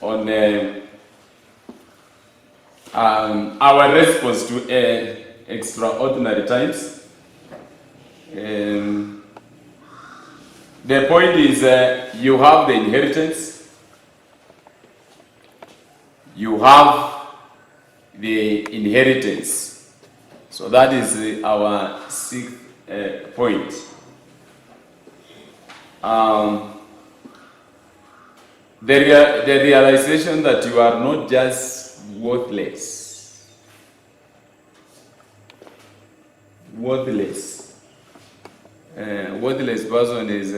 on our response to extraordinary times. The point is you have the inheritance, you have the inheritance. So that is our sixth point. The realization that you are not just worthless. Worthless person is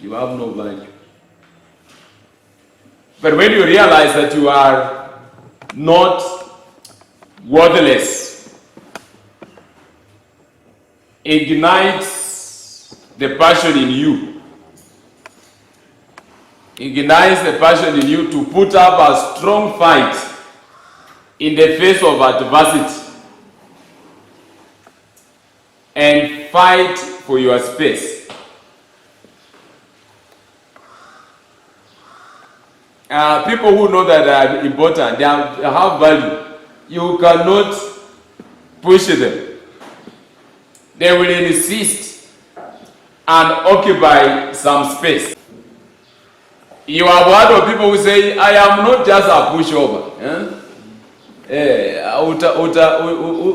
you have no value. But when you realize that you are not worthless, ignites the passion in you. Ignites the passion in you to put up a strong fight in the face of adversity and fight for your space. People who know that they are important, they have value, you cannot push them. They will insist and occupy some space. You have heard of people who say, I am not just a pushover.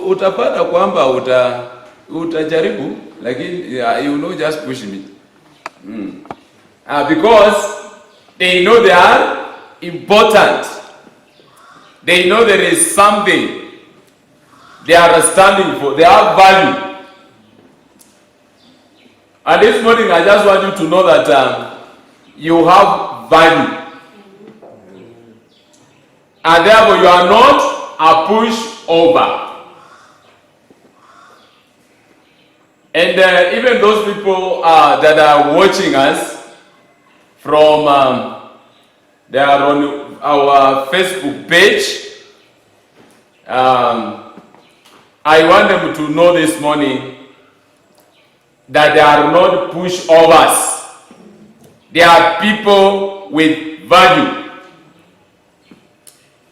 Utapata kwamba utajaribu, lakini you will not just push me. Because they know they are important. They know there is something they are standing for. They have value. And this morning I just want you to know that you have value. And therefore you are not a pushover. And even those people that are watching us from, they are on our Facebook page. I want them to know this morning that they are not pushovers. They are people with value.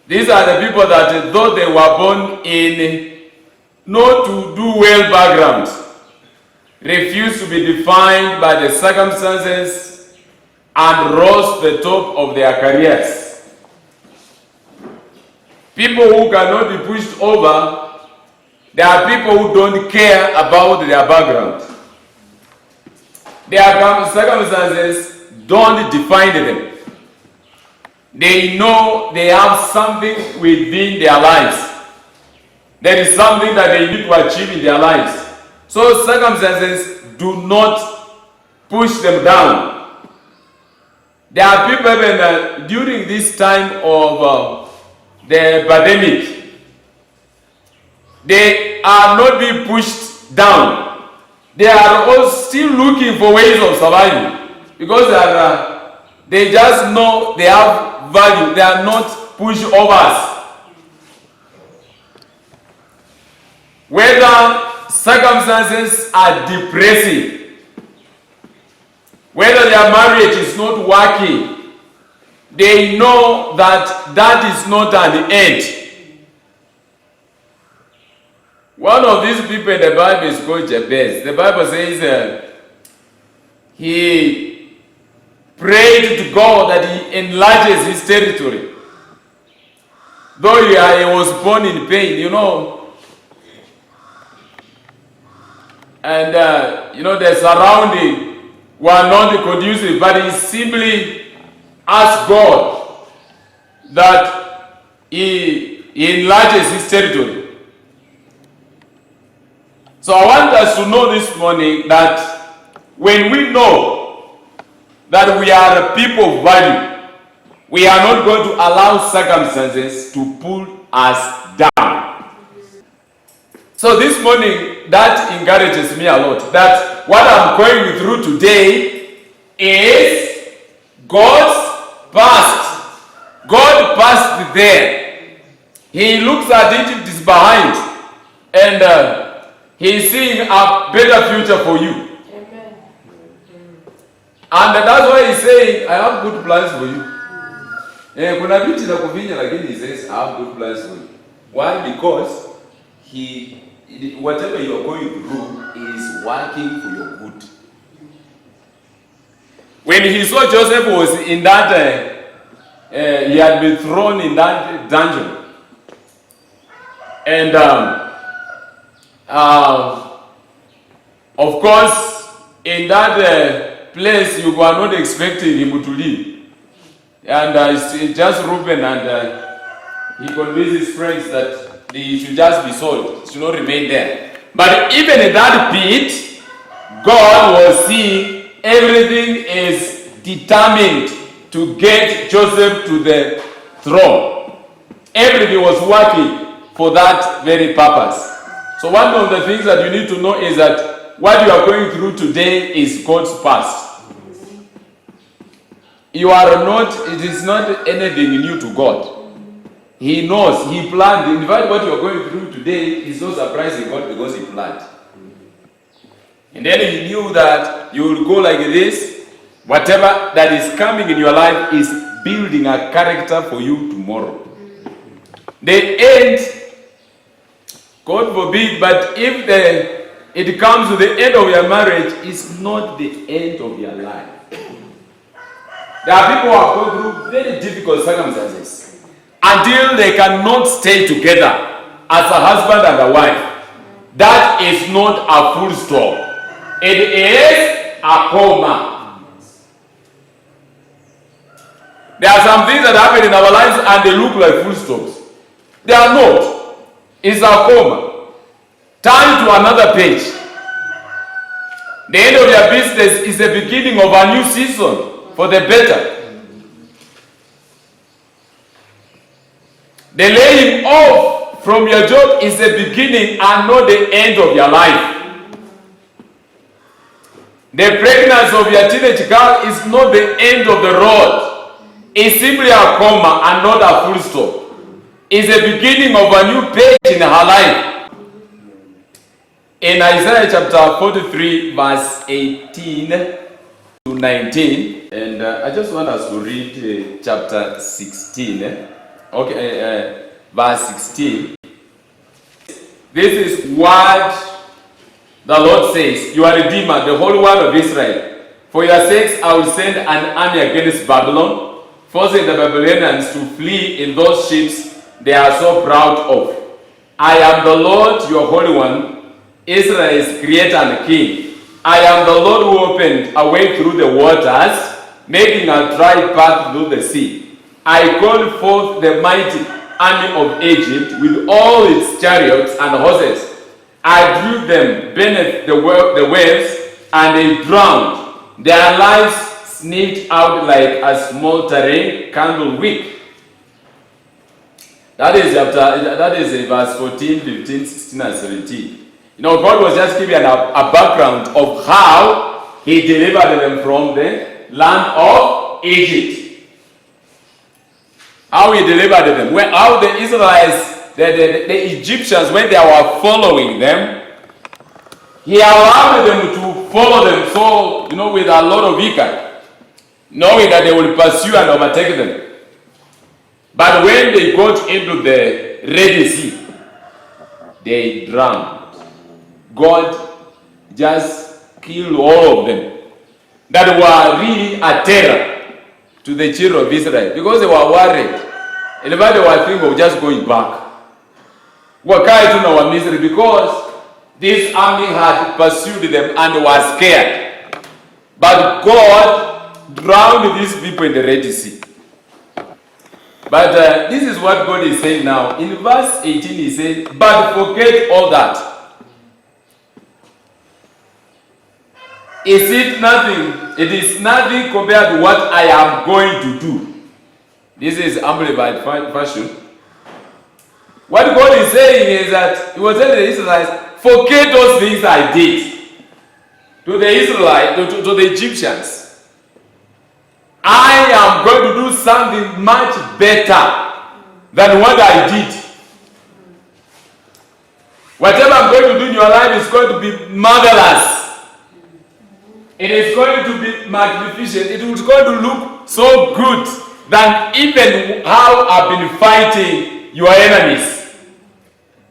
These are the people that though they were born in not to do well background, refuse to be defined by the circumstances and rose to the top of their careers. People who cannot be pushed over, they are people who don't care about their background. Their circumstances don't define them. They know they have something within their lives. There is something that they need to achieve in their lives. So circumstances do not push them down. There are people even during this time of the pandemic, they are not being pushed down. They are all still looking for ways of surviving because they just know they have value. They are not pushovers. Whether circumstances are depressing, whether their marriage is not working, they know that that is not an end. One of these people in the Bible is called Jabez. The Bible says he prayed to God that he enlarges his territory. Though he was born in pain, you know. And, the surrounding were not conducive, but he simply asked God that he enlarges his territory. So I want us to know this morning that when we know that we are a people of value, we are not going to allow circumstances to pull us down. So this morning, that encourages me a lot. That what I'm going through today is God's past. God passed there. He looks at Egypt is behind. And he's seeing a better future for you. Amen. And that's why he's saying, I have good plans for you. Kuna viti la kuvinya lakini he says I have good plans for you. Why? Because whatever you are going through is working for your good. When he saw Joseph was in that, he had been thrown in that dungeon. And of course, in that place, you were not expecting him to leave. And it's just Reuben, and he convinced his friends that he should just be sold, should not remain there. But even in that pit, God was seeing everything is determined to get Joseph to the throne. Everything was working for that very purpose. So one of the things that you need to know is that what you are going through today is God's past. You are not, it is not anything new to God. He knows, He planned. In fact, what you are going through today is not surprising God because He planned. And then He knew that you will go like this. Whatever that is coming in your life is building a character for you tomorrow. The end, God forbid, but if it comes to the end of your marriage, it's not the end of your life. There are people who have gone through very difficult circumstances until they cannot stay together as a husband and a wife. That is not a full stop. It is a comma. There are some things that happen in our lives and they look like full stops. They are not. It's a comma. Turn to another page. The end of your business is the beginning of a new season for the better. The laying off from your job is the beginning and not the end of your life. The pregnancy of your teenage girl is not the end of the road. It's simply a comma and not a full stop. It's the beginning of a new page in her life. In Isaiah chapter 43, verse 18 to 19, and I just want us to read chapter 16. Verse 16. This is what the Lord says, your Redeemer, the Holy One of Israel. For your sakes I will send an army against Babylon, forcing the Babylonians to flee in those ships they are so proud of. I am the Lord, your Holy One, Israel's Creator and King. I am the Lord who opened a way through the waters, making a dry path through the sea. I called forth the mighty army of Egypt with all its chariots and horses. I drew them beneath the waves, and they drowned. Their lives sniffed out like a smoldering candle wick. That is verse 14, 15, 16, and 17. You know, God was just giving a background of how He delivered them from the land of Egypt. How He delivered them. How the Israelites, the Egyptians, when they were following them, He allowed them to follow them, so, with a lot of vigor, knowing that they will pursue and overtake them. But when they got into the Red Sea, they drowned. God just killed all of them that were really a terror to the children of Israel because they were worried. And they were thinking of just going back. Because this army had pursued them and was scared. But God drowned these people in the Red Sea. But this is what God is saying now. In verse 18 He says, but forget all that. Is it nothing? It is nothing compared to what I am going to do. This is amplified version. What God is saying is that He was telling the Israelites, forget those things I did to the Israelites, to the Egyptians. I am going to do something much better than what I did. Whatever I'm going to do in your life is going to be marvelous. It is going to be magnificent. It is going to look so good. than even how I've been fighting your enemies.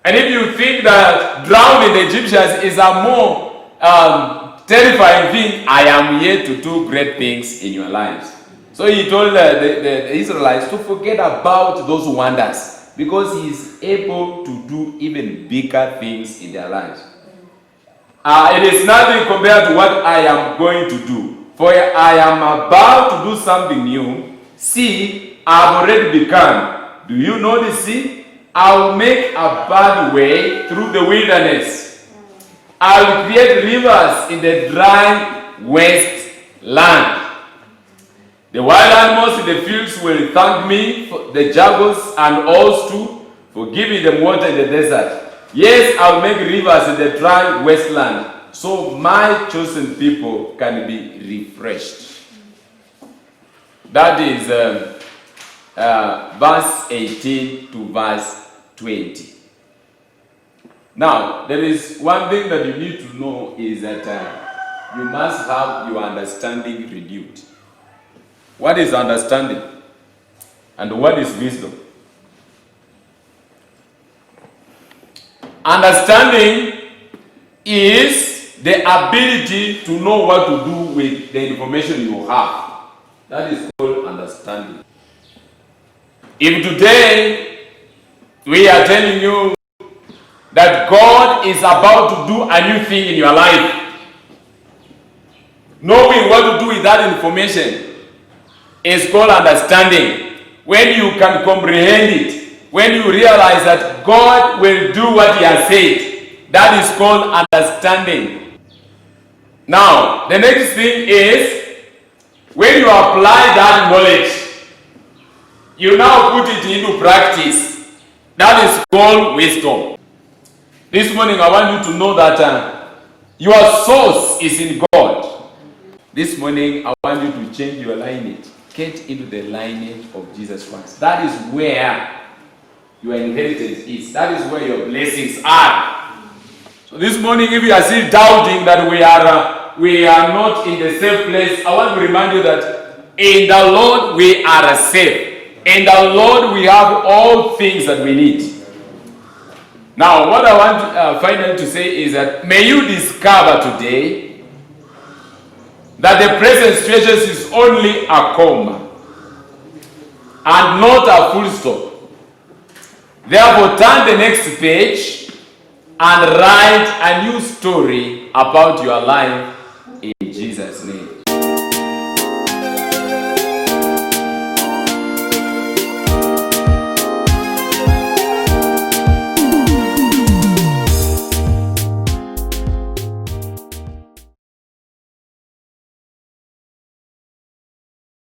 And if you think that drowning the Egyptians is a more terrifying thing, I am here to do great things in your lives. So he told the Israelites to forget about those wonders, because he is able to do even bigger things in their lives. It is nothing compared to what I am going to do. For I am about to do something new. See, I have already begun. Do you know the sea? I will make a pathway through the wilderness. I will create rivers in the dry wasteland. The wild animals in the fields will thank me, for the jaguars and owls too, for giving them water in the desert. Yes, I will make rivers in the dry wasteland, so my chosen people can be refreshed. That is verse 18 to verse 20. Now, there is one thing that you need to know is that you must have your understanding renewed. What is understanding? And what is wisdom? Understanding is the ability to know what to do with the information you have. That is called understanding. If today we are telling you that God is about to do a new thing in your life, knowing what to do with that information is called understanding. When you can comprehend it, when you realize that God will do what he has said, that is called understanding. Now, the next thing is, when you apply that knowledge, you now put it into practice. That is called wisdom. This morning, I want you to know that your source is in God. This morning, I want you to change your lineage. Get into the lineage of Jesus Christ. That is where your inheritance is. That is where your blessings are. So this morning, if you are still doubting that we are not in the safe place, I want to remind you that in the Lord we are safe. In the Lord we have all things that we need. Now, what I want finally to say is that may you discover today that the present situation is only a comma and not a full stop. Therefore, turn the next page and write a new story about your life in